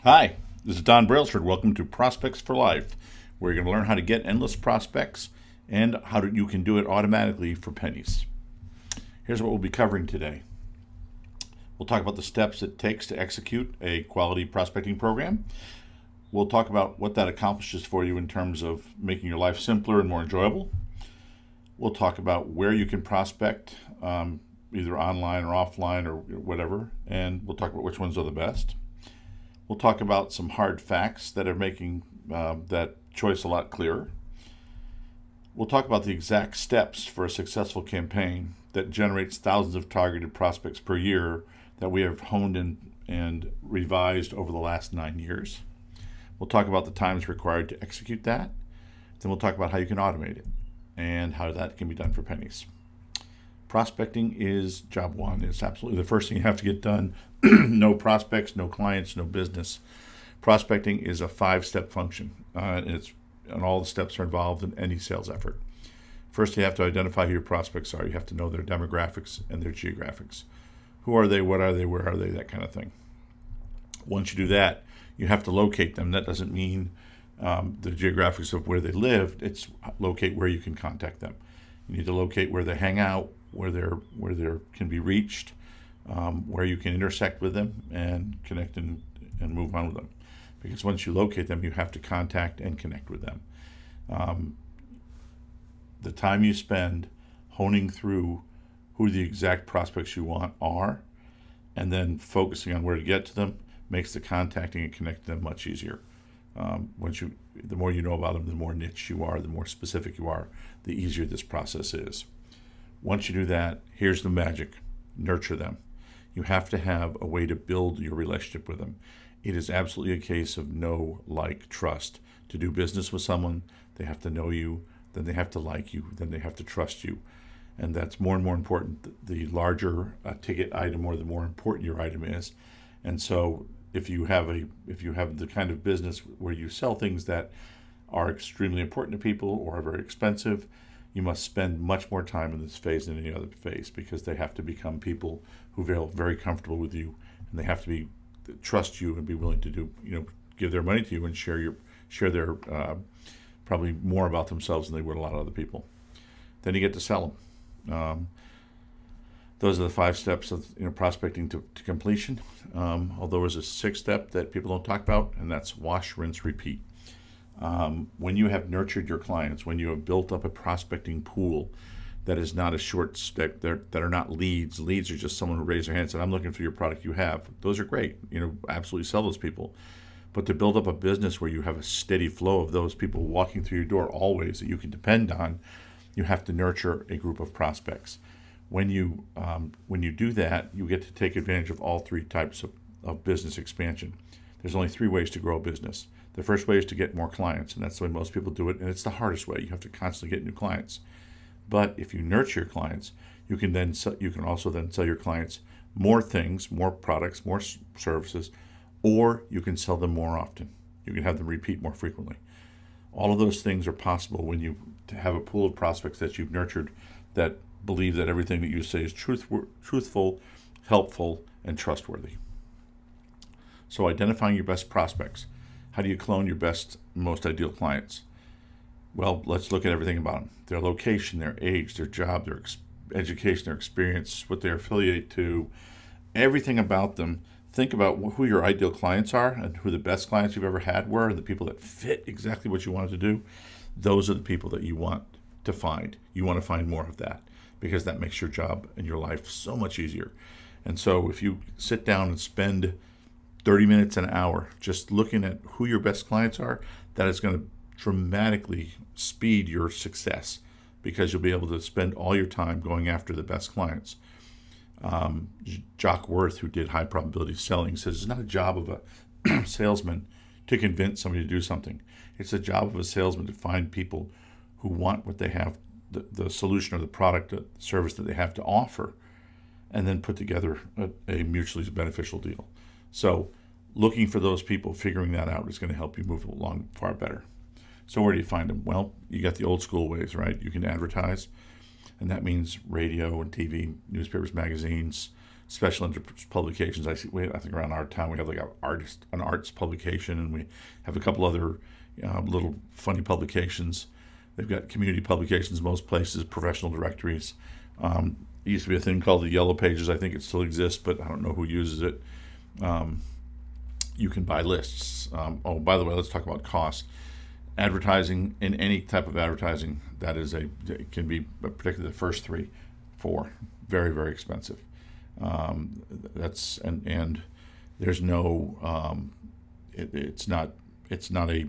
Hi, this is Don Brailsford. Welcome to Prospects for Life, where you're going to learn how to get endless prospects and you can do it automatically for pennies. Here's what we'll be covering today. We'll talk about the steps it takes to execute a quality prospecting program. We'll talk about what that accomplishes for you in terms of making your life simpler and more enjoyable. We'll talk about where you can prospect, either online or offline or whatever, and we'll talk about which ones are the best. We'll talk about some hard facts that are making that choice a lot clearer. We'll talk about the exact steps for a successful campaign that generates thousands of targeted prospects per year that we have honed and revised over the last 9 years. We'll talk about the times required to execute that. Then we'll talk about how you can automate it and how that can be done for pennies. Prospecting is job one. It's absolutely the first thing you have to get done. No prospects, no clients, no business. Prospecting is a 5-step function, and all the steps are involved in any sales effort. First, you have to identify who your prospects are. You have to know their demographics and their geographics. Who are they? What are they? Where are they? That kind of thing. Once you do that, you have to locate them. That doesn't mean the geographics of where they live. It's locate where you can contact them. You need to locate where they hang out, where they can be reached, where you can intersect with them and connect and move on with them. Because once you locate them, you have to contact and connect with them. The time you spend honing through who the exact prospects you want are, and then focusing on where to get to them, makes the contacting and connecting them much easier. The more you know about them, the more niche you are, the more specific you are, the easier this process is. Once you do that, here's the magic. Nurture them. You have to have a way to build your relationship with them. It is absolutely a case of know, like, trust. To do business with someone, they have to know you, then they have to like you, then they have to trust you. And that's more and more important the larger a ticket item or the more important your item is. And so if you have the kind of business where you sell things that are extremely important to people or are very expensive, you must spend much more time in this phase than any other phase, because they have to become people who feel very comfortable with you, and they have to trust you and be willing to give their money to you and share their probably more about themselves than they would a lot of other people. Then you get to sell them. Those are the 5 steps of prospecting to completion. Although there's a 6th step that people don't talk about, and that's wash, rinse, repeat. When you have nurtured your clients, when you have built up a prospecting pool that is not a short stick, that are not leads. Leads are just someone who raised their hand and said, I'm looking for your product you have. Those are great. Absolutely sell those people. But to build up a business where you have a steady flow of those people walking through your door always that you can depend on, you have to nurture a group of prospects. When you do that, you get to take advantage of all 3 types of business expansion. There's only 3 ways to grow a business. The first way is to get more clients, and that's the way most people do it, and it's the hardest way. You have to constantly get new clients. But if you nurture your clients, you can also then sell your clients more things, more products, more services, or you can sell them more often. You can have them repeat more frequently. All of those things are possible when you have a pool of prospects that you've nurtured that believe that everything that you say is truthful, helpful, and trustworthy. So identifying your best prospects. How do you clone your best, most ideal clients? Well, let's look at everything about them. Their location, their age, their job, their education, their experience, what they're affiliated to, everything about them. Think about who your ideal clients are and who the best clients you've ever had were, the people that fit exactly what you wanted to do. Those are the people that you want to find. You want to find more of that, because that makes your job and your life so much easier. And so if you sit down and spend 30 minutes, an hour, just looking at who your best clients are, that is going to dramatically speed your success, because you'll be able to spend all your time going after the best clients. Jock Worth, who did high probability selling, says it's not a job of a salesman to convince somebody to do something. It's a job of a salesman to find people who want what they have, the solution or the product, the service that they have to offer, and then put together a mutually beneficial deal. So looking for those people, figuring that out, is going to help you move along far better. So where do you find them? Well, you got the old school ways, right? You can advertise, and that means radio and TV, newspapers, magazines, special interest publications. I think around our town we have like an arts publication, and we have a couple other little funny publications. They've got community publications most places, professional directories. It used to be a thing called the Yellow Pages. I think it still exists, but I don't know who uses it. You can buy lists. Oh, by the way, let's talk about cost. Advertising, in any type of advertising, it can be, particularly the first 3, 4, very, very expensive. And there's no, it's not a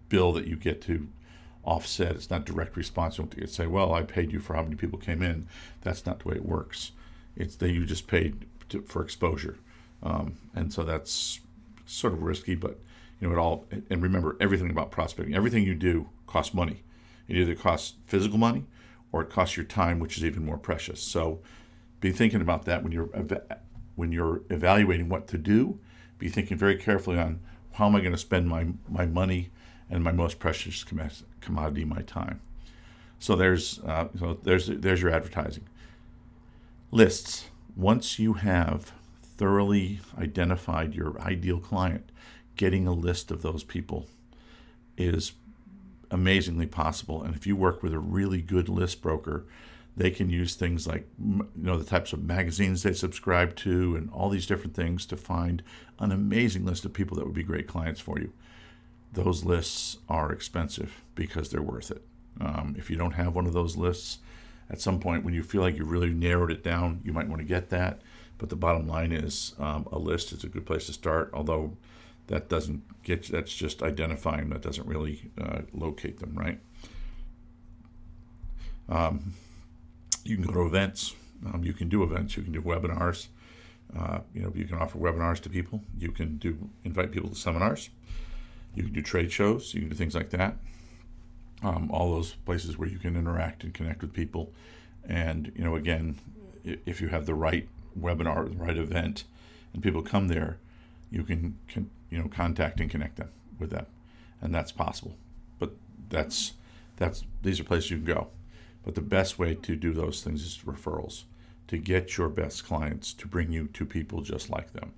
bill that you get to offset. It's not direct response. You don't get to say, well, I paid you for how many people came in. That's not the way it works. It's that you just paid for exposure. And so that's sort of risky, but and remember, everything about prospecting, everything you do costs money. It either costs physical money or it costs your time, which is even more precious. So be thinking about that when you're evaluating what to do. Be thinking very carefully on how am I going to spend my money and my most precious commodity, my time. So there's your advertising. Lists. Once you have thoroughly identified your ideal client, getting a list of those people is amazingly possible. And if you work with a really good list broker, they can use things like the types of magazines they subscribe to and all these different things to find an amazing list of people that would be great clients for you. Those lists are expensive because they're worth it. If you don't have one of those lists, at some point when you feel like you really narrowed it down, you might want to get that. But the bottom line is a list is a good place to start, although that doesn't get you, that's just identifying, that doesn't really locate them, right? You can go to events. You can do events. You can do webinars. You can offer webinars to people. You can invite people to seminars. You can do trade shows. You can do things like that. All those places where you can interact and connect with people. And again, if you have the right webinar, the right event, and people come there, you can contact and connect them with them, and that's possible. But these are places you can go. But the best way to do those things is referrals, to get your best clients to bring you to people just like them.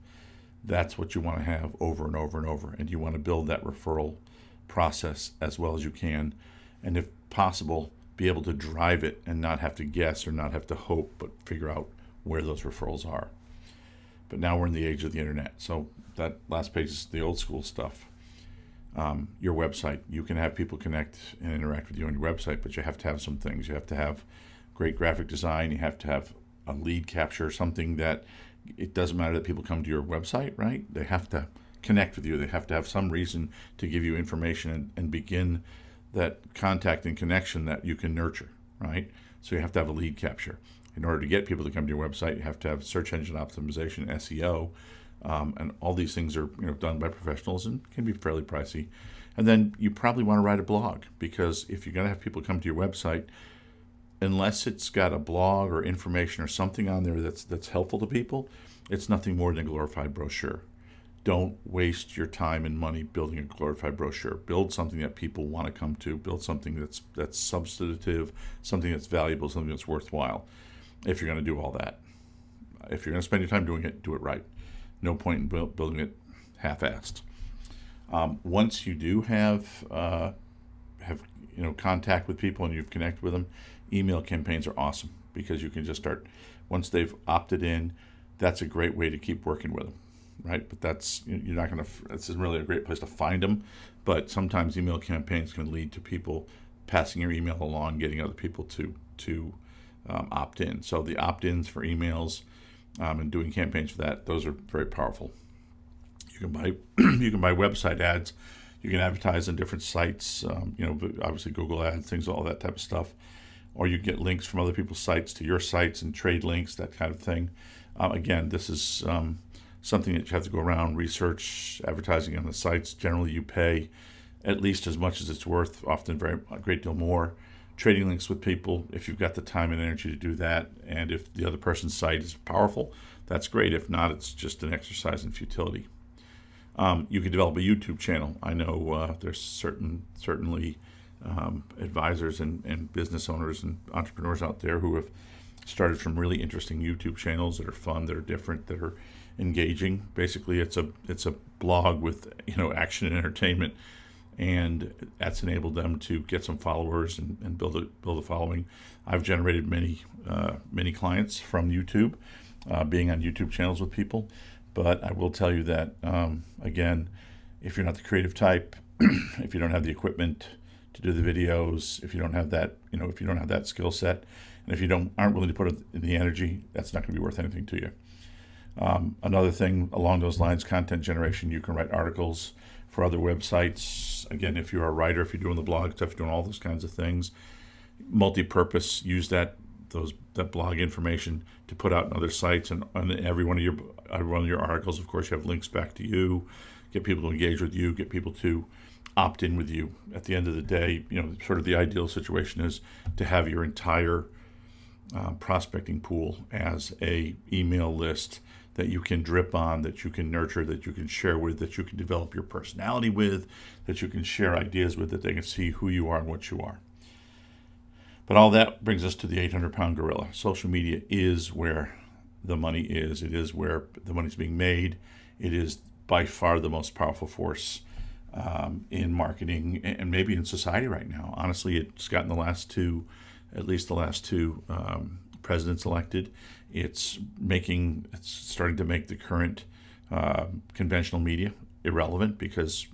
That's what you want to have over and over and over, and you want to build that referral process as well as you can, and if possible, be able to drive it and not have to guess or not have to hope, but figure out where those referrals are. But now we're in the age of the internet, so that last page is the old school stuff. Your website, you can have people connect and interact with you on your website, but you have to have some things. You have to have great graphic design. You have to have a lead capture, something that it doesn't matter that people come to your website, right? They have to connect with you. They have to have some reason to give you information and begin that contact and connection that you can nurture, right? So you have to have a lead capture. In order to get people to come to your website, you have to have search engine optimization, SEO, and all these things are done by professionals and can be fairly pricey. And then you probably want to write a blog, because if you're going to have people come to your website, unless it's got a blog or information or something on there that's helpful to people, it's nothing more than a glorified brochure. Don't waste your time and money building a glorified brochure. Build something that people want to come to. Build something that's substantive, something that's valuable, something that's worthwhile. If you're going to do all that, if you're going to spend your time doing it, do it right. No point in building it half-assed. Once you do have contact with people and you've connected with them, email campaigns are awesome, because you can just start once they've opted in. That's a great way to keep working with them, right? But this isn't really a great place to find them. But sometimes email campaigns can lead to people passing your email along, getting other people to opt in. So the opt-ins for emails and doing campaigns for that, those are very powerful. You can buy website ads. You can advertise on different sites, obviously Google ads, things, all that type of stuff. Or you get links from other people's sites to your sites and trade links, that kind of thing. Again, this is something that you have to go around, research advertising on the sites. Generally, you pay at least as much as it's worth, often a great deal more. Trading links with people, if you've got the time and energy to do that, and if the other person's site is powerful, that's great. If not, it's just an exercise in futility. You can develop a YouTube channel. I know there's certainly advisors and business owners and entrepreneurs out there who have Started from really interesting YouTube channels that are fun, that are different, that are engaging. Basically, it's a blog with action and entertainment, and that's enabled them to get some followers and build a following. I've generated many clients from YouTube, being on YouTube channels with people. But I will tell you that again, if you're not the creative type, if you don't have the equipment to do the videos, if you don't have that, if you don't have that skill set, and if you aren't willing to put in the energy, that's not going to be worth anything to you. Another thing along those lines, content generation. You can write articles for other websites. Again, if you're a writer, if you're doing the blog stuff, you're doing all those kinds of things. Multi-purpose. Use that blog information to put out in other sites, and on every one of your articles, of course, you have links back to you. Get people to engage with you. Get people to opt in with you. At the end of the day, sort of the ideal situation is to have your entire prospecting pool as a email list that you can drip on, that you can nurture, that you can share with, that you can develop your personality with, that you can share ideas with, that they can see who you are and what you are. But all that brings us to the 800-pound gorilla. Social media is where the money is. It is where the money's being made. It is by far the most powerful force in marketing and maybe in society right now. Honestly, it's gotten at least the last two presidents elected. It's starting to make the current conventional media irrelevant because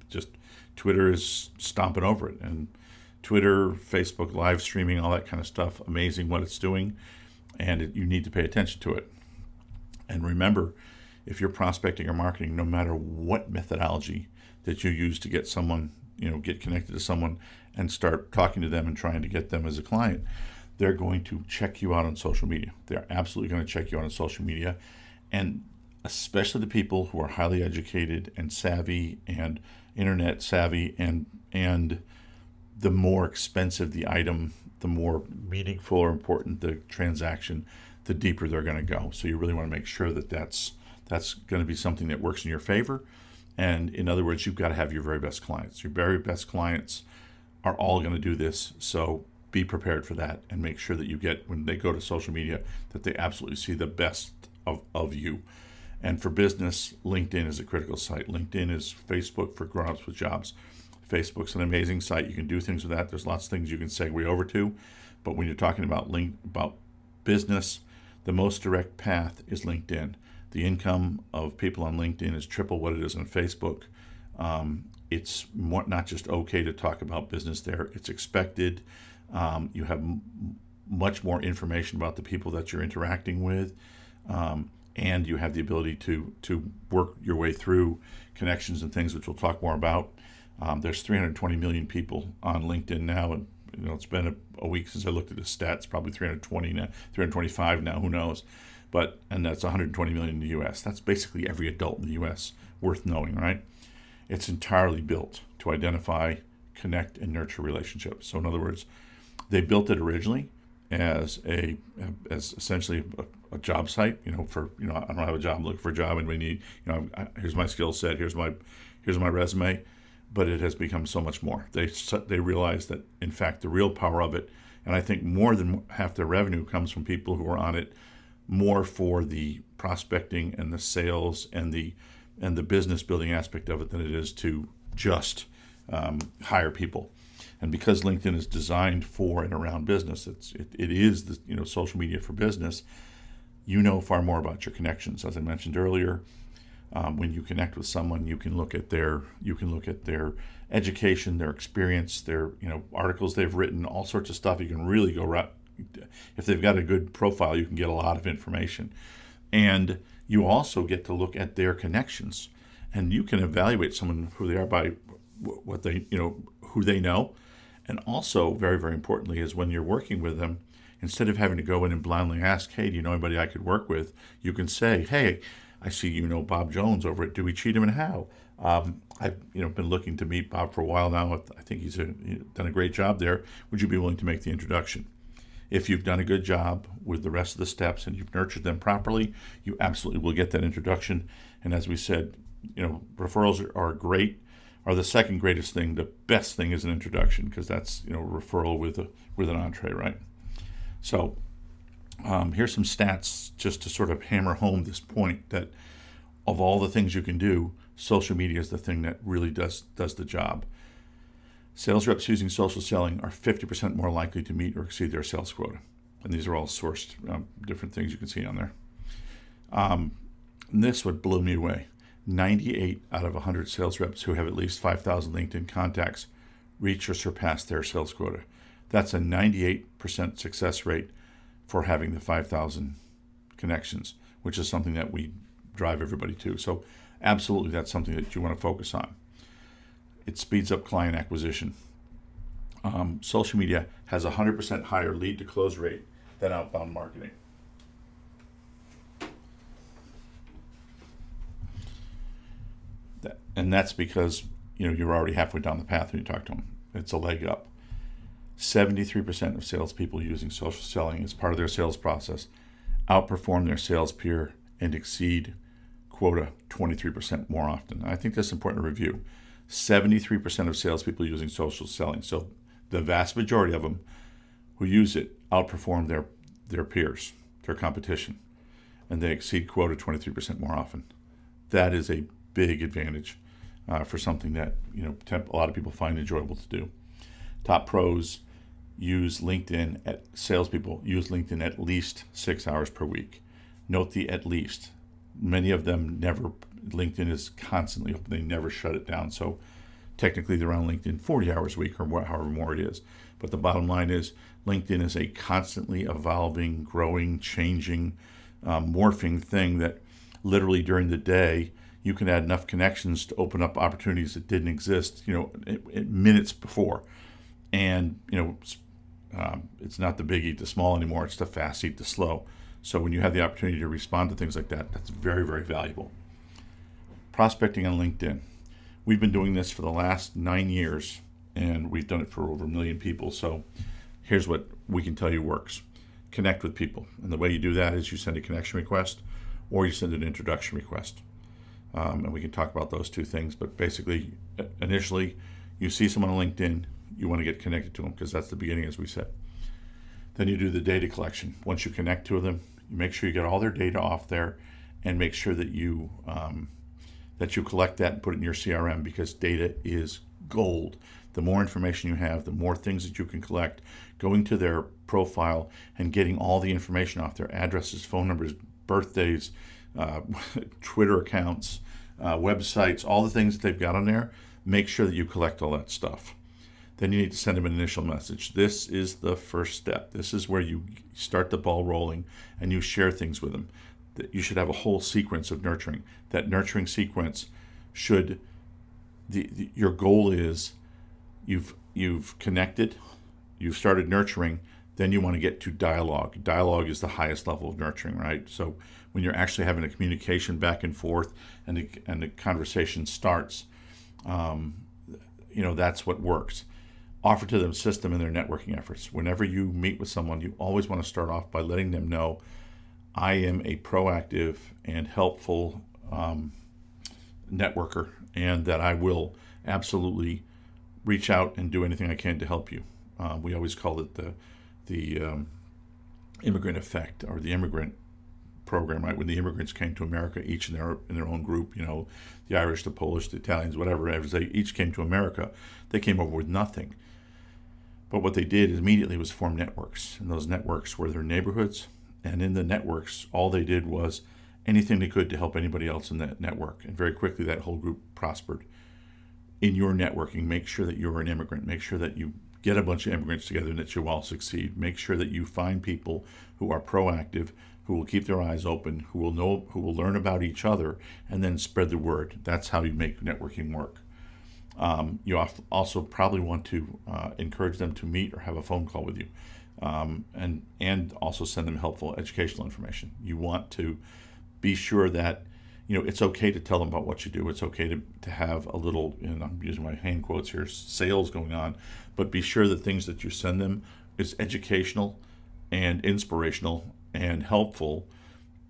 just Twitter is stomping over it, and Twitter, Facebook, live streaming, all that kind of stuff. Amazing what it's doing, and you need to pay attention to it. And remember, if you're prospecting or marketing, no matter what methodology that you use to get someone, get connected to someone and start talking to them and trying to get them as a client, they're going to check you out on social media. They're absolutely going to check you out on social media. And especially the people who are highly educated and savvy and internet savvy, and the more expensive the item, the more meaningful or important the transaction, the deeper they're going to go. So you really want to make sure that that's going to be something that works in your favor. And in other words, you've got to have your very best clients. Your very best clients are all going to do this. So be prepared for that and make sure that you get, when they go to social media, that they absolutely see the best of you. And for business, LinkedIn is a critical site. LinkedIn is Facebook for grown-ups with jobs. Facebook's an amazing site. You can do things with that. There's lots of things you can segue over to. But when you're talking about business, the most direct path is LinkedIn. The income of people on LinkedIn is triple what it is on Facebook. It's not just okay to talk about business there. It's expected. You have much more information about the people that you're interacting with, and you have the ability to work your way through connections and things, which we'll talk more about. There's 320 million people on LinkedIn now, and it's been a week since I looked at the stats. Probably 320 now, 325 now. Who knows? And that's 120 million in the U.S. That's basically every adult in the U.S. worth knowing, right? It's entirely built to identify, connect, and nurture relationships. So in other words, they built it originally as essentially a job site. I don't have a job, I'm looking for a job, and we need, here's my skill set, here's my resume. But it has become so much more. They realize that, in fact, the real power of it, and I think more than half their revenue comes from people who are on it more for the prospecting and the sales and the business building aspect of it than it is to just hire people. And because LinkedIn is designed for and around business, it is the social media for business. Far more about your connections, as I mentioned earlier. When you connect with someone, you can look at their education, their experience, their articles they've written, all sorts of stuff. You can really go right. If they've got a good profile, you can get a lot of information, and you also get to look at their connections, and you can evaluate someone who they are by what they who they know, and also very, very importantly is when you're working with them, instead of having to go in and blindly ask, hey, do you know anybody I could work with? You can say, hey, I see Bob Jones over at Dewey Cheatham and Howe. I've been looking to meet Bob for a while now. I think he's done a great job there. Would you be willing to make the introduction? If you've done a good job with the rest of the steps and you've nurtured them properly, you absolutely will get that introduction. And as we said, referrals are great, are the second greatest thing. The best thing is an introduction, because that's referral with an entree, right? So here's some stats just to sort of hammer home this point that of all the things you can do, social media is the thing that really does the job. Sales reps using social selling are 50% more likely to meet or exceed their sales quota. And these are all sourced, different things you can see on there. And this would blow me away. 98 out of 100 sales reps who have at least 5,000 LinkedIn contacts reach or surpass their sales quota. That's a 98% success rate for having the 5,000 connections, which is something that we drive everybody to. So absolutely, that's something that you want to focus on. It speeds up client acquisition. Social media has a 100% higher lead to close rate than outbound marketing. And that's because you're already halfway down the path when you talk to them. It's a leg up. 73% of salespeople using social selling as part of their sales process outperform their sales peer and exceed quota 23% more often. I think that's important to review. 73% of salespeople using social selling, so the vast majority of them who use it outperform their peers, their competition, and they exceed quota 23% more often. That is a big advantage for something that a lot of people find enjoyable to do. Top pros use LinkedIn salespeople use LinkedIn at least 6 hours per week. Note the at least. Many of them LinkedIn is constantly open. They never shut it down. So technically they're on LinkedIn 40 hours a week or however more it is. But the bottom line is LinkedIn is a constantly evolving, growing, changing, morphing thing that literally during the day you can add enough connections to open up opportunities that didn't exist, minutes before. And, it's not the big eat the small anymore. It's the fast eat the slow. So when you have the opportunity to respond to things like that, that's very, very valuable. Prospecting on LinkedIn. We've been doing this for the last 9 years, and we've done it for over 1 million people. So here's what we can tell you works. Connect with people. And the way you do that is you send a connection request or you send an introduction request. And we can talk about those two things. But basically, initially, you see someone on LinkedIn, you want to get connected to them because that's the beginning, as we said. Then you do the data collection. Once you connect to them, you make sure you get all their data off there and make sure that you collect that and put it in your CRM, because data is gold. The more information you have, the more things that you can collect. Going to their profile and getting all the information off their addresses, phone numbers, birthdays, Twitter accounts, websites, all the things that they've got on there, make sure that you collect all that stuff. Then you need to send them an initial message. This is the first step. This is where you start the ball rolling and you share things with them. You should have a whole sequence of nurturing. That nurturing sequence should, your goal is you've connected, you've started nurturing, then you want to get to dialogue. Dialogue is the highest level of nurturing, right? So when you're actually having a communication back and forth and the conversation starts, that's what works. Offer to them system in their networking efforts. Whenever you meet with someone, you always want to start off by letting them know, I am a proactive and helpful networker, and that I will absolutely reach out and do anything I can to help you. We always call it the immigrant effect, or the immigrant program, right? When the immigrants came to America, each in their own group, the Irish, the Polish, the Italians, whatever, as they each came to America, they came over with nothing. But what they did immediately was form networks, and those networks were their neighborhoods. And in the networks, all they did was anything they could to help anybody else in that network. And very quickly, that whole group prospered. In your networking, make sure that you're an immigrant. Make sure that you get a bunch of immigrants together and that you all succeed. Make sure that you find people who are proactive, who will keep their eyes open, who will learn about each other, and then spread the word. That's how you make networking work. You also probably want to encourage them to meet or have a phone call with you, and also send them helpful educational information. You want to be sure that it's okay to tell them about what you do. It's okay to have a little, and I'm using my hand quotes here, sales going on, but be sure that things that you send them is educational and inspirational and helpful,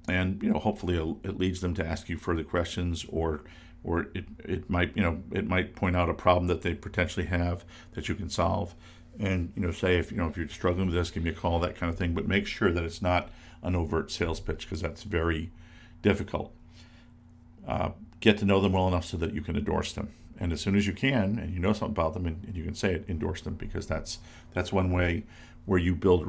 and hopefully it leads them to ask you further questions, or it might point out a problem that they potentially have that you can solve, and say if you're struggling with this, give me a call, that kind of thing. But make sure that it's not an overt sales pitch, because that's very difficult. Get to know them well enough so that you can endorse them, and as soon as you can, and you know something about them, and you can say it, endorse them, because that's one way where you build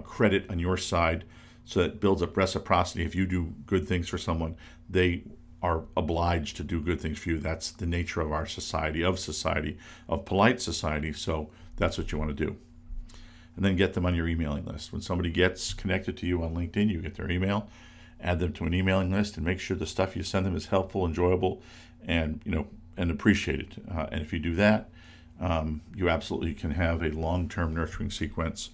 credit on your side, so that builds up reciprocity. If you do good things for someone, they are obliged to do good things for you. That's the nature of our society, of polite society. So that's what you want to do. And then get them on your emailing list. When somebody gets connected to you on LinkedIn, you get their email, add them to an emailing list, and make sure the stuff you send them is helpful, enjoyable, and appreciated. And if you do that, you absolutely can have a long-term nurturing sequence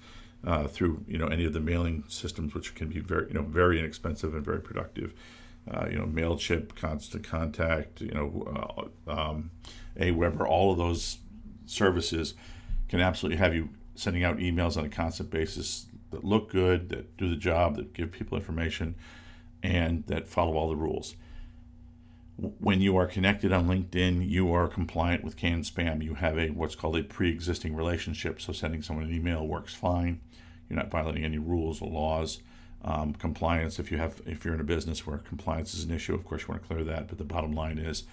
through any of the mailing systems, which can be very inexpensive and very productive. MailChimp, Constant Contact, Aweber, all of those services can absolutely have you sending out emails on a constant basis that look good, that do the job, that give people information, and that follow all the rules. When you are connected on LinkedIn, you are compliant with canned spam. You have what's called a pre-existing relationship, so sending someone an email works fine. You're not violating any rules or laws. Compliance, if you're in a business where compliance is an issue, of course you want to clear that, but the bottom line is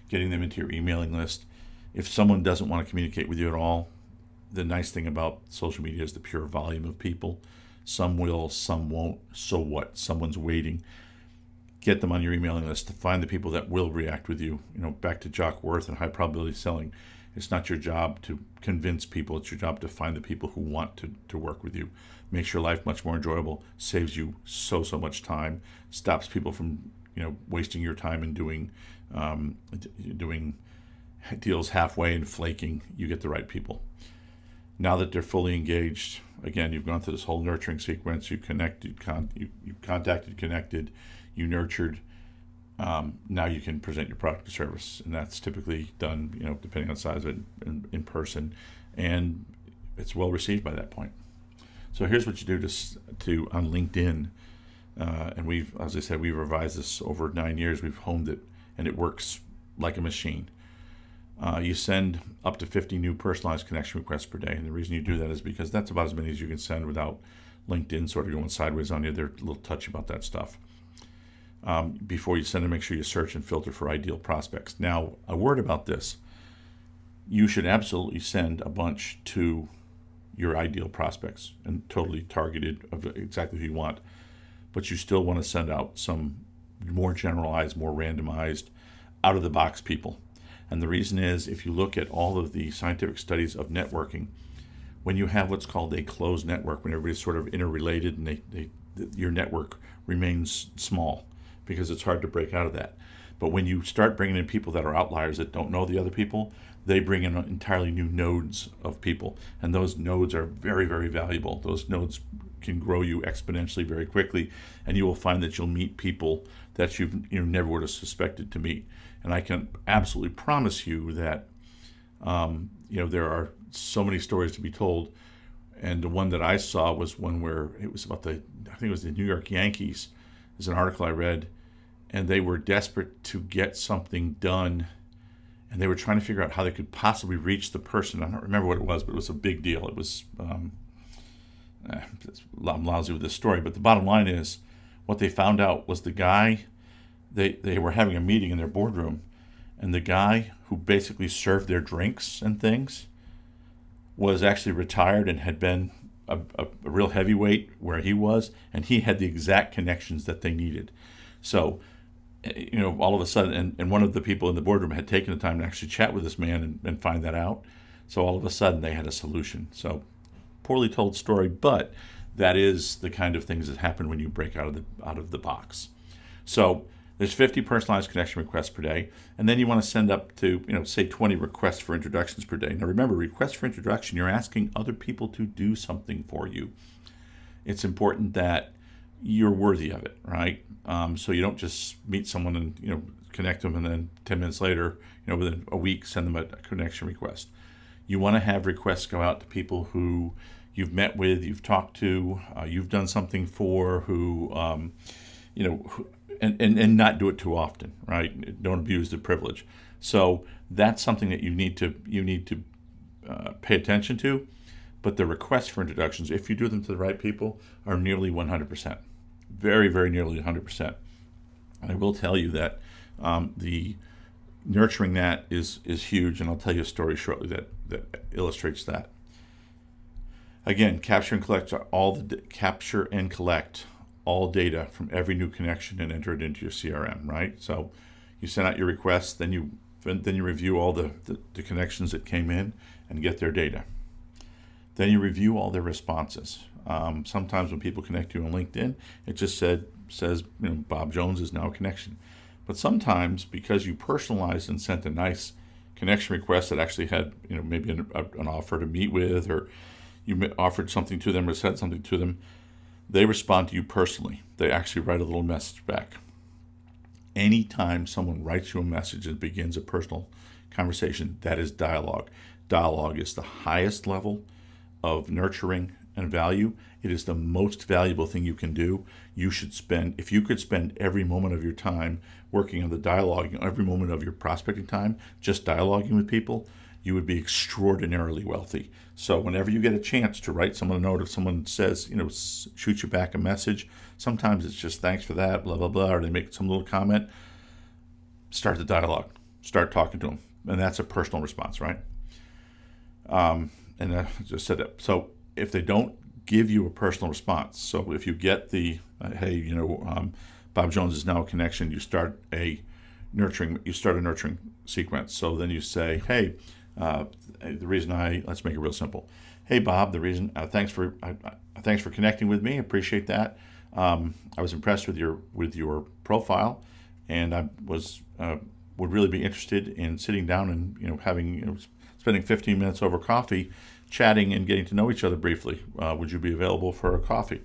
getting them into your emailing list. If someone doesn't want to communicate with you at all, the nice thing about social media is the pure volume of people. Some will, some won't. So what? Someone's waiting. Get them on your emailing list to find the people that will react with you. Back to Jock Worth and high probability selling. It's not your job to convince people. It's your job to find the people who want to work with you. Makes your life much more enjoyable, saves you so much time, stops people from wasting your time and doing deals halfway and flaking. You get the right people. Now that they're fully engaged, again, you've gone through this whole nurturing sequence. You connected, you contacted, connected, you nurtured. Now you can present your product or service, and that's typically done, depending on the size of it, in person, and it's well received by that point. So here's what you do to on LinkedIn, and as I said, we've revised this over 9 years. We've honed it, and it works like a machine. You send up to 50 new personalized connection requests per day, and the reason you do that is because that's about as many as you can send without LinkedIn sort of going sideways on you. They're a little touchy about that stuff. Before you send them, make sure you search and filter for ideal prospects. Now, a word about this. You should absolutely send a bunch to your ideal prospects and totally targeted of exactly who you want. But you still want to send out some more generalized, more randomized, out-of-the-box people. And the reason is, if you look at all of the scientific studies of networking, when you have what's called a closed network, when everybody's sort of interrelated and your network remains small, because it's hard to break out of that. But when you start bringing in people that are outliers that don't know the other people, they bring in entirely new nodes of people. And those nodes are very, very valuable. Those nodes can grow you exponentially very quickly, and you will find that you'll meet people that you never would have suspected to meet. And I can absolutely promise you that there are so many stories to be told. And the one that I saw was one where it was about I think it was the New York Yankees. There's an article I read, and they were desperate to get something done, and they were trying to figure out how they could possibly reach the person. I don't remember what it was, but it was a big deal. It was, I'm lousy with this story, but the bottom line is, what they found out was the guy, they were having a meeting in their boardroom, and the guy who basically served their drinks and things was actually retired and had been a real heavyweight where he was, and he had the exact connections that they needed. So, all of a sudden, and one of the people in the boardroom had taken the time to actually chat with this man and find that out. So all of a sudden they had a solution. So poorly told story, but that is the kind of things that happen when you break out of the box. So there's 50 personalized connection requests per day, and then you want to send up to, say 20 requests for introductions per day. Now remember, requests for introduction, you're asking other people to do something for you. It's important that you're worthy of it, right? So you don't just meet someone and connect them, and then 10 minutes later, within a week, send them a connection request. You want to have requests go out to people who you've met with, you've talked to, you've done something for, who and not do it too often, right? Don't abuse the privilege. So that's something that you need to pay attention to. But the requests for introductions, if you do them to the right people, are nearly 100%. Very, very nearly 100%. And I will tell you that the nurturing that is huge, and I'll tell you a story shortly that illustrates that. Again, capture and collect all data from every new connection and enter it into your CRM, right? So you send out your requests, then you review all the connections that came in and get their data. Then you review all their responses. Sometimes when people connect to you on LinkedIn, it just says Bob Jones is now a connection. But sometimes, because you personalized and sent a nice connection request that actually had maybe an offer to meet with, or you offered something to them or said something to them, they respond to you personally. They actually write a little message back. Anytime someone writes you a message and begins a personal conversation, that is dialogue. Dialogue is the highest level of nurturing and value. It is the most valuable thing you can do. If you could spend every moment of your time working on the dialogue, every moment of your prospecting time, just dialoguing with people, you would be extraordinarily wealthy. So whenever you get a chance to write someone a note, if someone says, shoot you back a message, sometimes it's just thanks for that, blah, blah, blah, or they make some little comment, start the dialogue, start talking to them. And that's a personal response, right? And I just said it. So if they don't give you a personal response, so if you get the, hey, Bob Jones is now a connection, you start a nurturing sequence. So then you say, hey, let's make it real simple. Hey, Bob, thanks for connecting with me. Appreciate that. I was impressed with your profile, and I would really be interested in sitting down and spending 15 minutes over coffee, chatting and getting to know each other briefly. Would you be available for a coffee?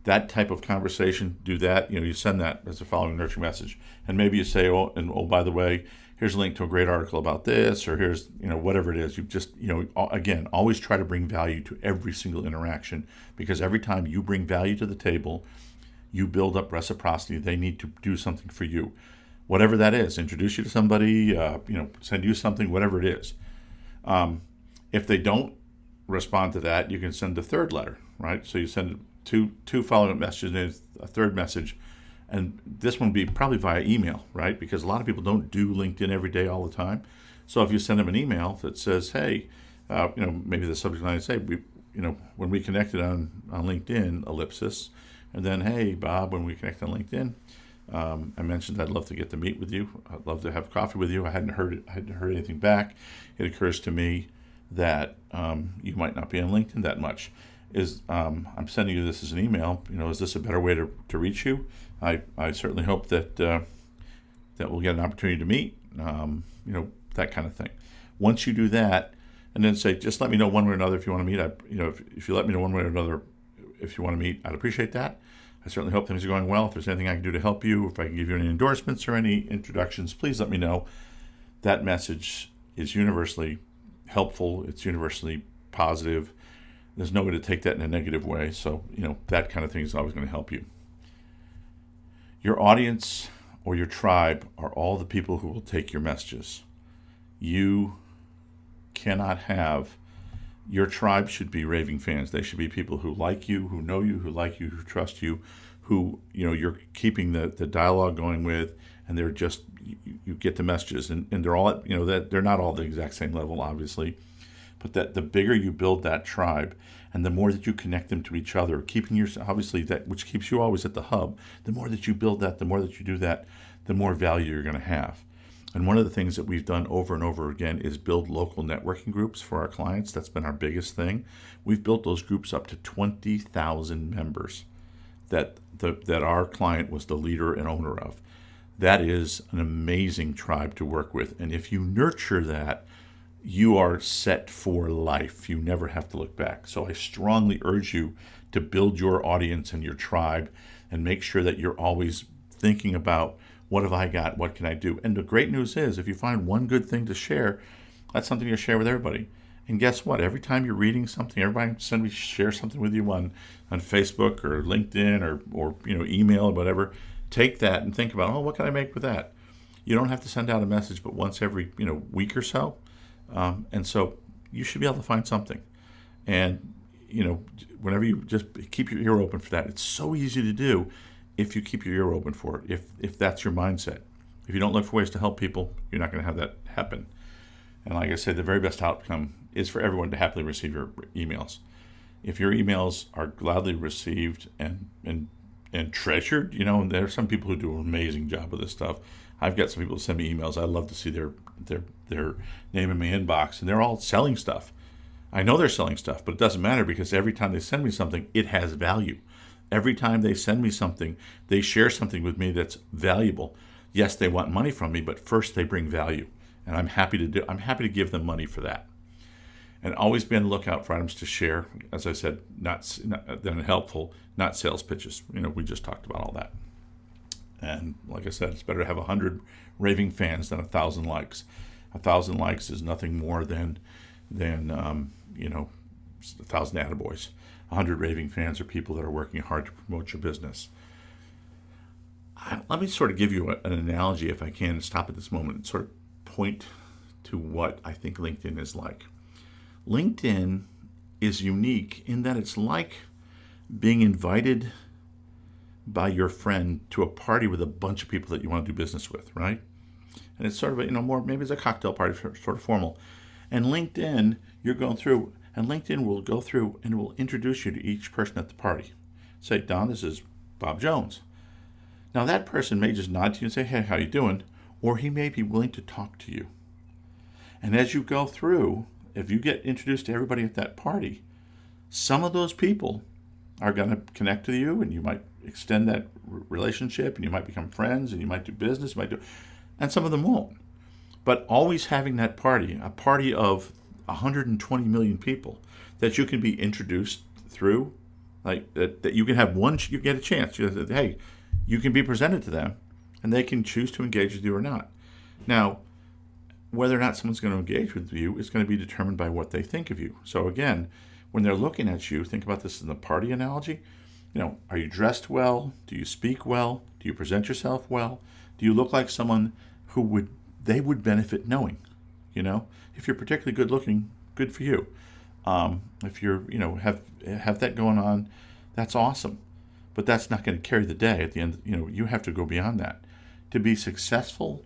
That type of conversation, do that. You send that as a following nurturing message, and maybe you say, by the way, here's a link to a great article about this, or here's whatever it is. You just again, always try to bring value to every single interaction, because every time you bring value to the table, you build up reciprocity. They need to do something for you, whatever that is. Introduce you to somebody, send you something, whatever it is. If they don't respond to that, you can send a third letter, right? So you send two follow-up messages and a third message, and this one would be probably via email, right? Because a lot of people don't do LinkedIn every day all the time. So if you send them an email that says, hey, maybe the subject line is, hey, when we connected on LinkedIn, ellipsis, and then, hey, Bob, when we connected on LinkedIn, I mentioned I'd love to get to meet with you. I'd love to have coffee with you. I hadn't heard anything back. It occurs to me that you might not be on LinkedIn that much. I'm sending you this as an email. Is this a better way to reach you? I certainly hope that we'll get an opportunity to meet. That kind of thing. Once you do that, and then say, just let me know one way or another if you want to meet. If you let me know one way or another if you want to meet, I'd appreciate that. I certainly hope things are going well. If there's anything I can do to help you, if I can give you any endorsements or any introductions, please let me know. That message is universally helpful. It's universally positive. There's no way to take that in a negative way. So, that kind of thing is always going to help you. Your audience or your tribe are all the people who will take your messages. You cannot have, your tribe should be raving fans. They should be people who like you, who know you, who like you, who trust you, who, you're keeping the dialogue going with, and they're just, you get the messages, and they're all at, that they're not all the exact same level, obviously, but that the bigger you build that tribe, and the more that you connect them to each other, keeping your, obviously that which keeps you always at the hub, the more that you build that, the more that you do that, the more value you're going to have. And one of the things that we've done over and over again is build local networking groups for our clients. That's been our biggest thing. We've built those groups up to 20,000 members that our client was the leader and owner of. That is an amazing tribe to work with. And if you nurture that, you are set for life. You never have to look back. So I strongly urge you to build your audience and your tribe and make sure that you're always thinking about, what have I got? What can I do? And the great news is, if you find one good thing to share, that's something you share with everybody. And guess what? Every time you're reading something, everybody share something with you on Facebook or LinkedIn or email or whatever. Take that and think about, what can I make with that? You don't have to send out a message but once every week or so. And so, you should be able to find something. And, whenever you just keep your ear open for that, it's so easy to do if you keep your ear open for it, if that's your mindset. If you don't look for ways to help people, you're not going to have that happen. And like I said, the very best outcome is for everyone to happily receive your emails. If your emails are gladly received and treasured, and there are some people who do an amazing job with this stuff. I've got some people who send me emails. I love to see their name in my inbox, and they're all selling stuff. I know they're selling stuff, but it doesn't matter because every time they send me something, it has value. Every time they send me something, they share something with me that's valuable. Yes, they want money from me, but first they bring value, and I'm happy to give them money for that. And always be on the lookout for items to share. As I said, not that helpful, not sales pitches. We just talked about all that. And like I said, it's better to have 100 raving fans than 1,000 likes. 1,000 likes is nothing more than 1,000 attaboys. 100 raving fans are people that are working hard to promote your business. Let me sort of give you an analogy, if I can, stop at this moment and sort of point to what I think LinkedIn is like. LinkedIn is unique in that it's like being invited by your friend to a party with a bunch of people that you want to do business with, right? And it's sort of more, maybe it's a cocktail party, sort of formal. And LinkedIn, you're going through, and LinkedIn will go through and will introduce you to each person at the party. Say, Don, this is Bob Jones. Now that person may just nod to you and say, hey, how you doing? Or he may be willing to talk to you. And as you go through, if you get introduced to everybody at that party, some of those people are going to connect to you, and you might extend that relationship, and you might become friends, and you might do business, and some of them won't. But always having that party, a party of 120 million people that you can be introduced through, like that you can have you get a chance. Hey, you can be presented to them, and they can choose to engage with you or not. Now, whether or not someone's going to engage with you is going to be determined by what they think of you. So again, when they're looking at you, think about this in the party analogy. Are you dressed well? Do you speak well? Do you present yourself well? Do you look like someone who they would benefit knowing? If you're particularly good looking, good for you. If you're, have that going on, that's awesome. But that's not going to carry the day at the end. You have to go beyond that to be successful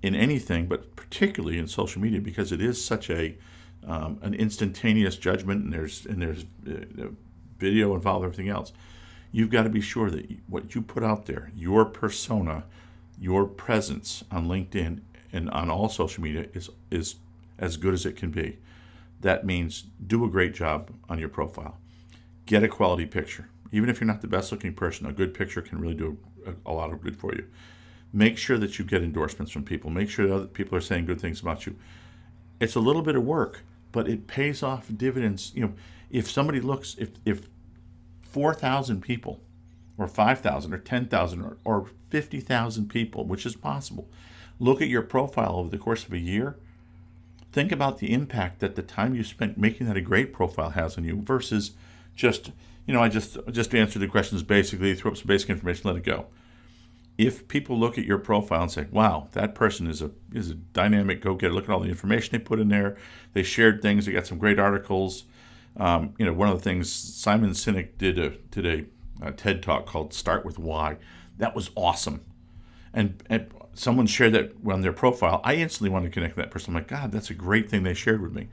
in anything, but particularly in social media, because it is such an instantaneous judgment, and there's video involved, everything else. You've got to be sure that what you put out there, your persona, your presence on LinkedIn and on all social media is as good as it can be. That means do a great job on your profile. Get a quality picture. Even if you're not the best looking person, a good picture can really do a lot of good for you. Make sure that you get endorsements from people. Make sure that other people are saying good things about you. It's a little bit of work, but it pays off dividends. If somebody looks, if 4,000 people or 5,000 or 10,000 or 50,000 people, which is possible, look at your profile over the course of a year, think about the impact that the time you spent making that a great profile has on you versus just, I just answered the questions basically, throw up some basic information, let it go. If people look at your profile and say, wow, that person is a dynamic go-getter, look at all the information they put in there, they shared things, they got some great articles. One of the things, Simon Sinek did a TED Talk called Start With Why. That was awesome. And someone shared that on their profile. I instantly wanted to connect with that person. I'm like, God, that's a great thing they shared with me.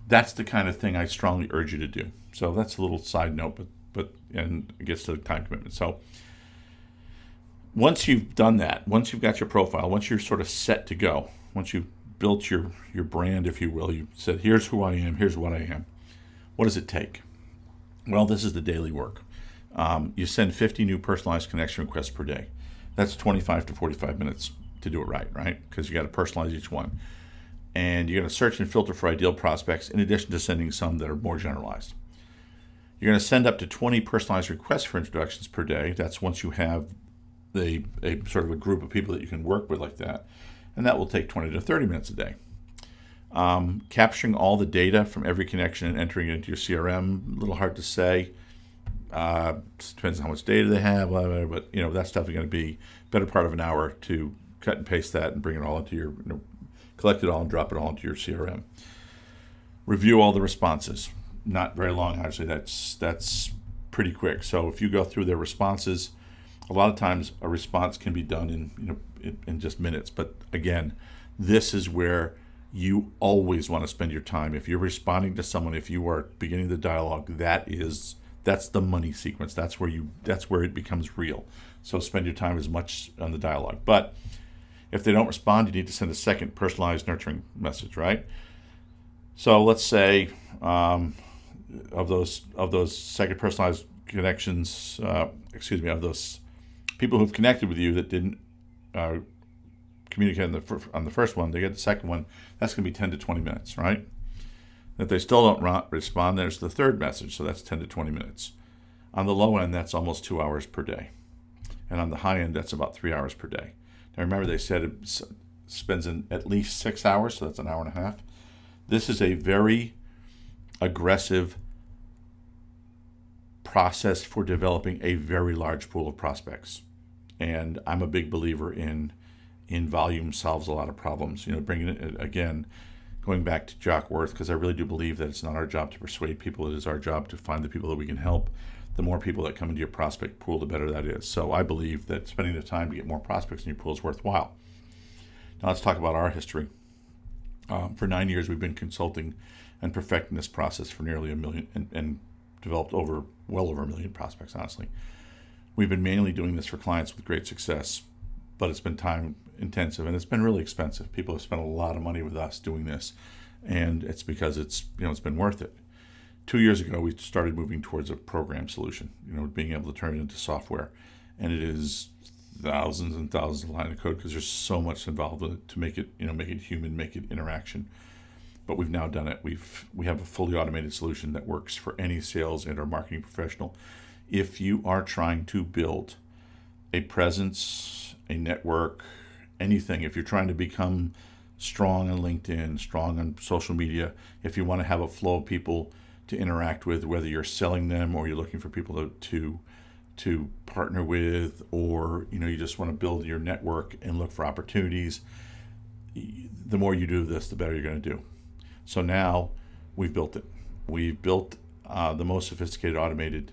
That's the kind of thing I strongly urge you to do. So that's a little side note, but and it gets to the time commitment. So once you've done that, once you've got your profile, once you're sort of set to go, once you've built your brand, if you will, you said, here's who I am, here's what I am. What does it take? Well, this is the daily work. You send 50 new personalized connection requests per day. That's 25 to 45 minutes to do it right? Because you got to personalize each one. And you're going to search and filter for ideal prospects in addition to sending some that are more generalized. You're going to send up to 20 personalized requests for introductions per day. That's once you have a sort of a group of people that you can work with like that. And that will take 20 to 30 minutes a day. Capturing all the data from every connection and entering it into your CRM, a little hard to say. Depends on how much data they have, but that's definitely going to be better part of an hour to cut and paste that and bring it all into your, collect it all and drop it all into your CRM. Review all the responses. Not very long, actually. That's pretty quick. So if you go through their responses, a lot of times a response can be done in just minutes. But again, this is where you always want to spend your time. If you're responding to someone, if you are beginning the dialogue, that's the money sequence. That's where it becomes real. So spend your time as much on the dialogue. But if they don't respond, you need to send a second personalized nurturing message, right? So let's say of those second personalized connections, of those people who've connected with you that didn't communicate on the first one, they get the second one. That's going to be 10 to 20 minutes, right? If they still don't respond, there's the third message, so that's 10 to 20 minutes. On the low end, that's almost 2 hours per day. And on the high end, that's about 3 hours per day. Now remember, they said it spends at least 6 hours, so that's an hour and a half. This is a very aggressive process for developing a very large pool of prospects. And I'm a big believer in volume solves a lot of problems. Bringing it, again, going back to Jock Worth, because I really do believe that it's not our job to persuade people. It is our job to find the people that we can help. The more people that come into your prospect pool, the better that is. So I believe that spending the time to get more prospects in your pool is worthwhile. Now let's talk about our history. For 9 years, we've been consulting and perfecting this process for nearly 1 million and developed well over 1 million prospects, honestly. We've been mainly doing this for clients with great success, but it's been time intensive and it's been really expensive. People have spent a lot of money with us doing this, and it's because it's been worth it. 2 years ago, we started moving towards a program solution, being able to turn it into software, and it is thousands and thousands of lines of code because there's so much involved with it to make it human, make it interaction. But we've now done it. We have a fully automated solution that works for any sales and or marketing professional. If you are trying to build a presence, a network, anything, if you're trying to become strong on LinkedIn, strong on social media, if you want to have a flow of people to interact with, whether you're selling them or you're looking for people to partner with, or you just want to build your network and look for opportunities, the more you do this, the better you're going to do. So now we've built it. We've built the most sophisticated automated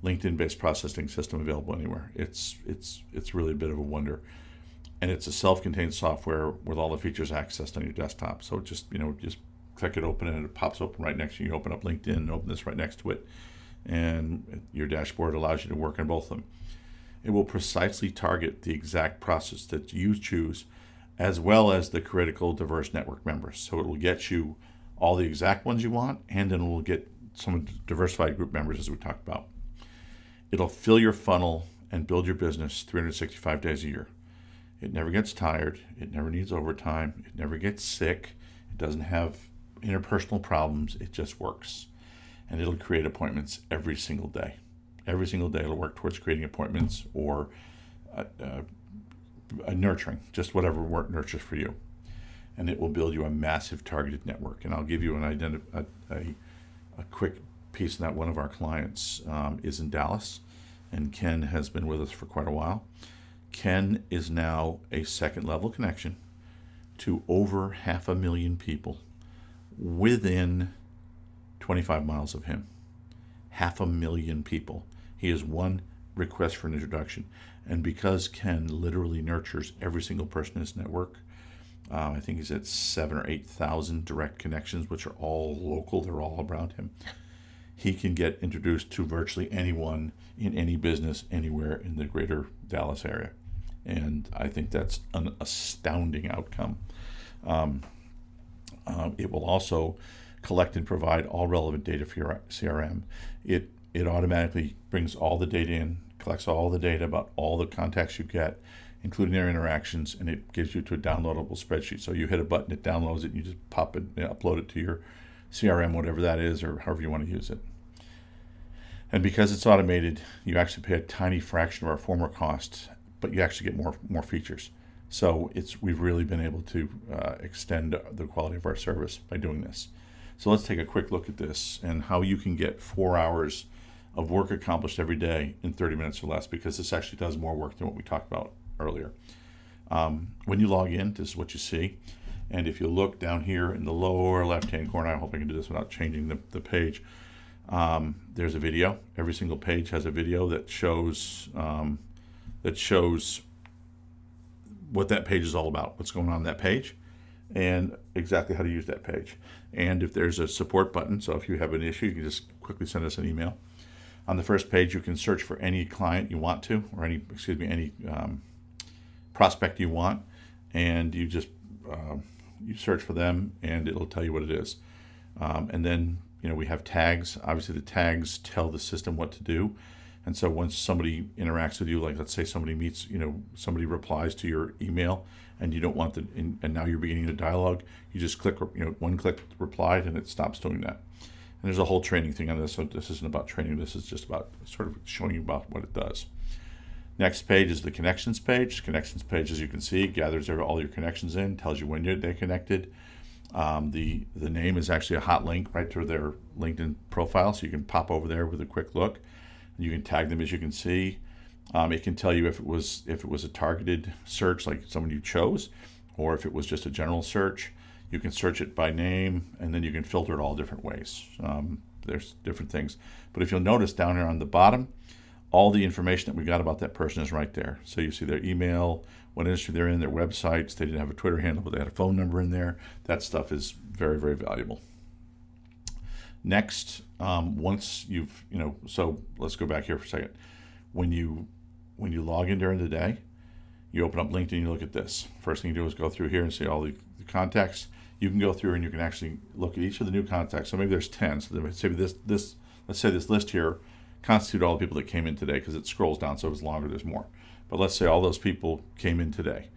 LinkedIn-based processing system available anywhere. It's really a bit of a wonder, and it's a self-contained software with all the features accessed on your desktop. So just click it open and it pops open right next to you. You open up LinkedIn and open this right next to it, and your dashboard allows you to work on both of them. It will precisely target the exact process that you choose, as well as the critical diverse network members. So it will get you all the exact ones you want, and then we'll get some diversified group members, as we talked about. It'll fill your funnel and build your business 365 days a year. It never gets tired. It never needs overtime. It never gets sick. It doesn't have interpersonal problems. It just works. And it'll create appointments every single day. Every single day it'll work towards creating appointments or a nurturing, just whatever work nurtures for you. And it will build you a massive targeted network. And I'll give you a quick piece of that. One of our clients is in Dallas, and Ken has been with us for quite a while. Ken is now a second level connection to over 500,000 people within 25 miles of him. 500,000 people. He has one request for an introduction. And because Ken literally nurtures every single person in his network, I think he's at 7,000 or 8,000 direct connections, which are all local. They're all around him. He can get introduced to virtually anyone in any business anywhere in the greater Dallas area. And I think that's an astounding outcome. It will also collect and provide all relevant data for your CRM. It automatically brings all the data in, collects all the data about all the contacts you get, including their interactions, and it gives you to a downloadable spreadsheet. So you hit a button, it downloads it, and you just pop it, upload it to your CRM, whatever that is, or however you want to use it. And because it's automated, you actually pay a tiny fraction of our former costs, but you actually get more features. So we've really been able to extend the quality of our service by doing this. So let's take a quick look at this and how you can get 4 hours of work accomplished every day in 30 minutes or less, because this actually does more work than what we talked about earlier. When you log in, this is what you see. And if you look down here in the lower left-hand corner, I hope I can do this without changing the page. There's a video. Every single page has a video that shows what that page is all about, what's going on that page, and exactly how to use that page. And if there's a support button, so if you have an issue, you can just quickly send us an email. On the first page, you can search for any client you want to, or any prospect you want, and you just you search for them, and it'll tell you what it is. And then we have tags. Obviously, the tags tell the system what to do. And so once somebody interacts with you, like let's say somebody meets, somebody replies to your email, and you don't want and now you're beginning a dialogue, you just click, one click replied, and it stops doing that. And there's a whole training thing on this, so this isn't about training. This is just about sort of showing you about what it does. Next page is the connections page. Connections page, as you can see, gathers all your connections in, tells you when they're connected. The name is actually a hot link right to their LinkedIn profile, so you can pop over there with a quick look. You can tag them, as you can see. It can tell you if it was a targeted search, like someone you chose, or if it was just a general search. You can search it by name, and then you can filter it all different ways. There's different things. But if you'll notice down here on the bottom, all the information that we got about that person is right there. So you see their email, what industry they're in, their websites. They didn't have a Twitter handle, but they had a phone number in there. That stuff is very, very valuable. Next, once you've, so let's go back here for a second. When you log in during the day, you open up LinkedIn, you look at this. First thing you do is go through here and see all the contacts. You can go through and you can actually look at each of the new contacts. So maybe there's 10. So let's say this list here constitute all the people that came in today, because it scrolls down, so if it's longer, there's more. But let's say all those people came in today.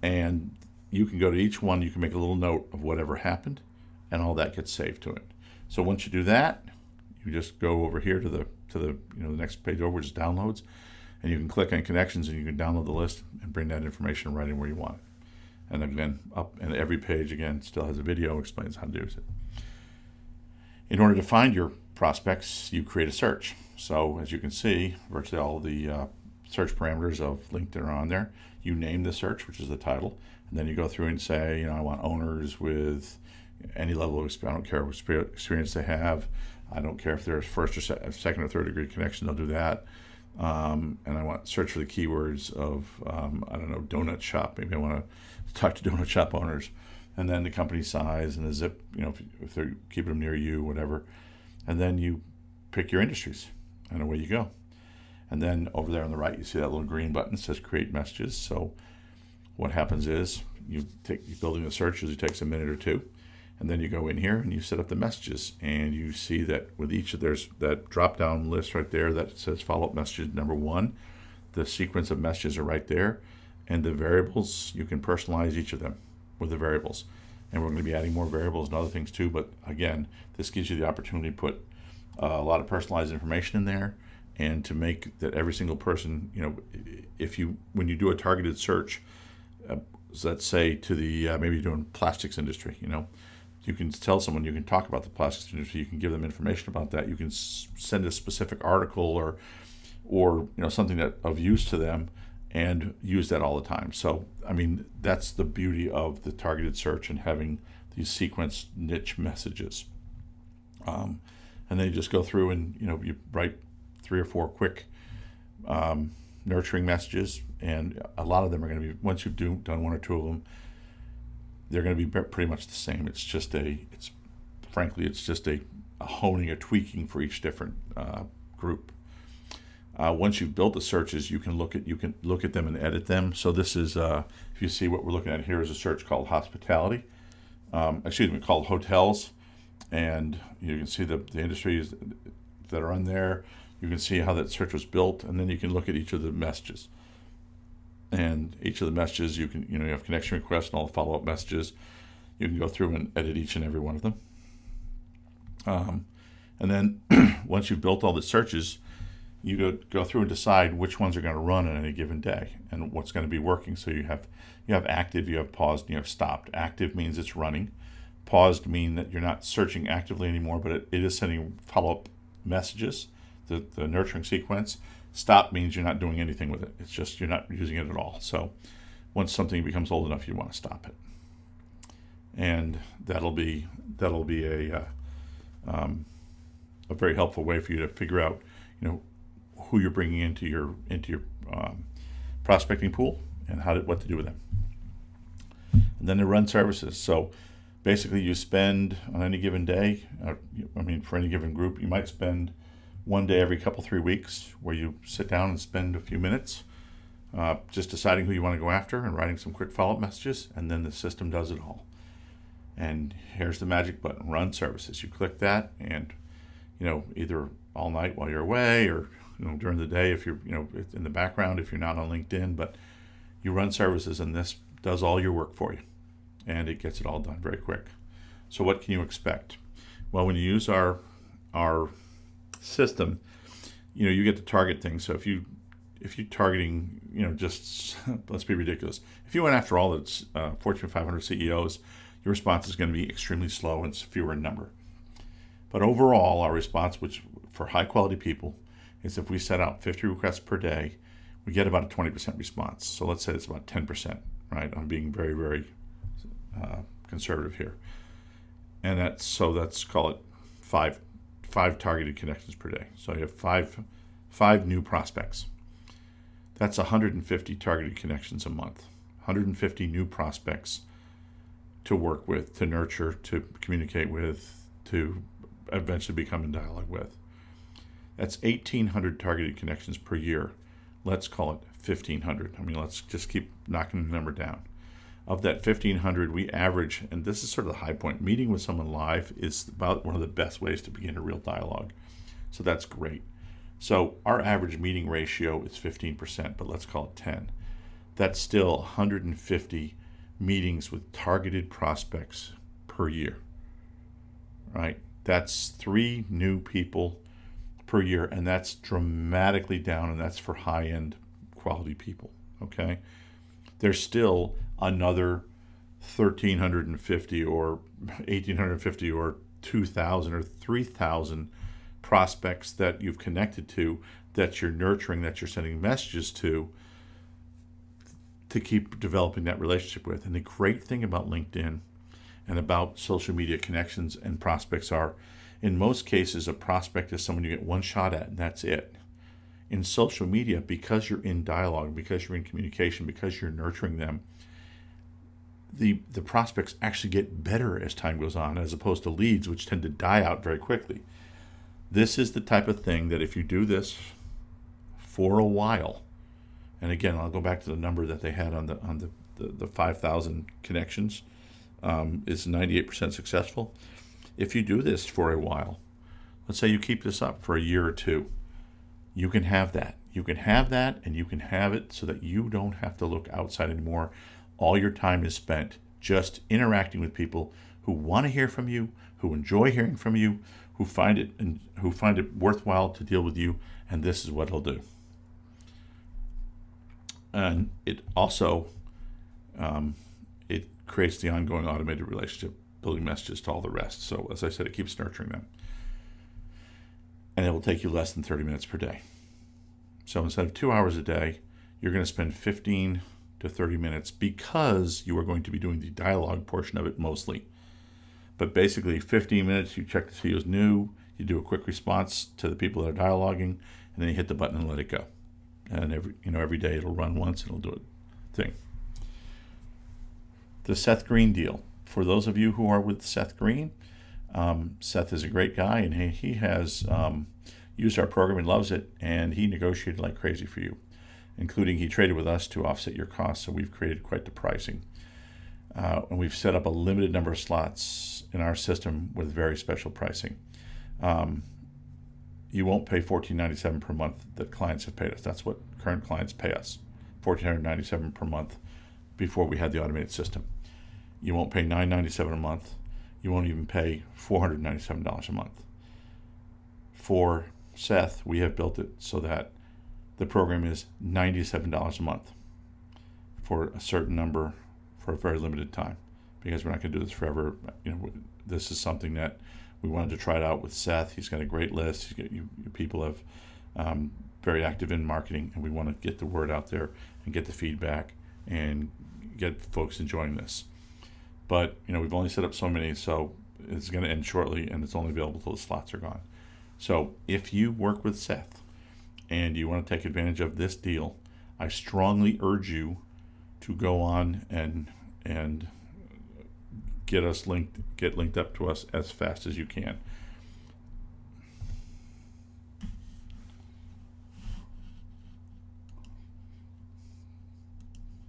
And you can go to each one, you can make a little note of whatever happened, and all that gets saved to it. So once you do that, you just go over here to the next page over, which is downloads, and you can click on connections, and you can download the list and bring that information right in where you want it. And again, and every page again still has a video, explains how to use it. In order to find your prospects, you create a search. So as you can see, virtually all the search parameters of LinkedIn are on there. You name the search, which is the title, and then you go through and say, I want owners with any level of experience. I don't care what experience they have. I don't care if they're first or second or third degree connection, they'll do that. And I want to search for the keywords of, donut shop. Maybe I want to talk to donut shop owners. And then the company size and the zip, if they're keeping them near you, whatever. And then you pick your industries, and away you go. And then over there on the right, you see that little green button that says create messages. So what happens is you're building the search, usually takes a minute or two. And then you go in here and you set up the messages, and you see that with each of there's that drop down list right there that says follow-up message number 1. The sequence of messages are right there, and the variables, you can personalize each of them with the variables. And we're going to be adding more variables and other things too, but again, this gives you the opportunity to put a lot of personalized information in there, and to make that every single person, when you do a targeted search, let's say to the maybe you're doing plastics industry, you can tell someone, you can talk about the plastics industry, you can give them information about that, you can send a specific article or something that of use to them, and use that all the time. So that's the beauty of the targeted search and having these sequenced niche messages. And then you just go through and you write 3 or 4 quick nurturing messages, and a lot of them are going to be, once you've done 1 or 2 of them, they're going to be pretty much the same. It's just a honing, a tweaking for each different group. Once you've built the searches, you can look at them and edit them. So this is, if you see what we're looking at here, is a search called hospitality. Called hotels, and you can see the industries that are on there. You can see how that search was built, and then you can look at each of the messages. And each of the messages, you have connection requests and all the follow-up messages. You can go through and edit each and every one of them. And then once you've built all the searches, you go through and decide which ones are going to run on any given day and what's going to be working. So you have active, you have paused, and you have stopped. Active means it's running. Paused means that you're not searching actively anymore, but it is sending follow-up messages, the nurturing sequence. Stop means you're not doing anything with it. It's just you're not using it at all. So once something becomes old enough, you want to stop it. and that'll be a very helpful way for you to figure out, who you're bringing into your prospecting pool and what to do with them. And then the run services. So basically, you spend on any given day. For any given group, you might spend one day every 3 weeks where you sit down and spend a few minutes just deciding who you want to go after and writing some quick follow-up messages, and then the system does it all. And here's the magic button: run services. You click that, and either all night while you're away, or during the day if you're in the background if you're not on LinkedIn, but you run services, and this does all your work for you, and it gets it all done very quick. So what can you expect? Well, when you use our system, you get to target things. So if you're targeting, just let's be ridiculous. If you went after all the Fortune 500 CEOs, your response is going to be extremely slow and fewer in number. But overall, our response, which for high quality people, is if we set out 50 requests per day, we get about a 20% response. So let's say it's about 10%, right? I'm being very, very conservative here. And let's call it five targeted connections per day. So you have five new prospects. That's 150 targeted connections a month. 150 new prospects to work with, to nurture, to communicate with, to eventually become in dialogue with. That's 1,800 targeted connections per year. Let's call it 1,500. Let's just keep knocking the number down. Of that 1,500, we average, and this is sort of the high point, meeting with someone live is about one of the best ways to begin a real dialogue. So that's great. So our average meeting ratio is 15%, but let's call it 10. That's still 150 meetings with targeted prospects per year, right? That's 3 new people per year, and that's dramatically down, and that's for high-end quality people, okay? There's still another 1,350 or 1,850 or 2,000 or 3,000 prospects that you've connected to, that you're nurturing, that you're sending messages to keep developing that relationship with. And the great thing about LinkedIn and about social media connections and prospects are, in most cases, a prospect is someone you get one shot at, and that's it. In social media, because you're in dialogue, because you're in communication, because you're nurturing them, the prospects actually get better as time goes on, as opposed to leads, which tend to die out very quickly. This is the type of thing that if you do this for a while, and again, I'll go back to the number that they had on the 5,000 connections, is 98% successful. If you do this for a while, let's say you keep this up for a year or two, you can have that. You can have that, and you can have it so that you don't have to look outside anymore. All your time is spent just interacting with people who want to hear from you, who enjoy hearing from you, who find it worthwhile to deal with you, and this is what it'll do. And it also it creates the ongoing automated relationship, building messages to all the rest. So as I said, it keeps nurturing them. And it will take you less than 30 minutes per day. So instead of 2 hours a day, you're going to spend 15 to 30 minutes because you are going to be doing the dialogue portion of it mostly. But basically 15 minutes, you check to see who's new, you do a quick response to the people that are dialoguing, and then you hit the button and let it go. And every day it'll run once and it'll do a thing. The Seth Greene deal. For those of you who are with Seth Greene, Seth is a great guy, and he has used our program and loves it, and he negotiated like crazy for you, including he traded with us to offset your costs, so we've created quite the pricing. And we've set up a limited number of slots in our system with very special pricing. You won't pay $14.97 per month that clients have paid us. That's what current clients pay us, $1,497 per month before we had the automated system. You won't pay $997 a month. You won't even pay $497 a month. For Seth, we have built it so that the program is $97 a month for a certain number for a very limited time, because we're not going to do this forever. This is something that we wanted to try it out with Seth. He's got a great list. People have very active in marketing, and we want to get the word out there and get the feedback and get folks enjoying this. But we've only set up so many, so it's going to end shortly, and it's only available till the slots are gone. So if you work with Seth and you want to take advantage of this deal, I strongly urge you to go on and get linked up to us as fast as you can.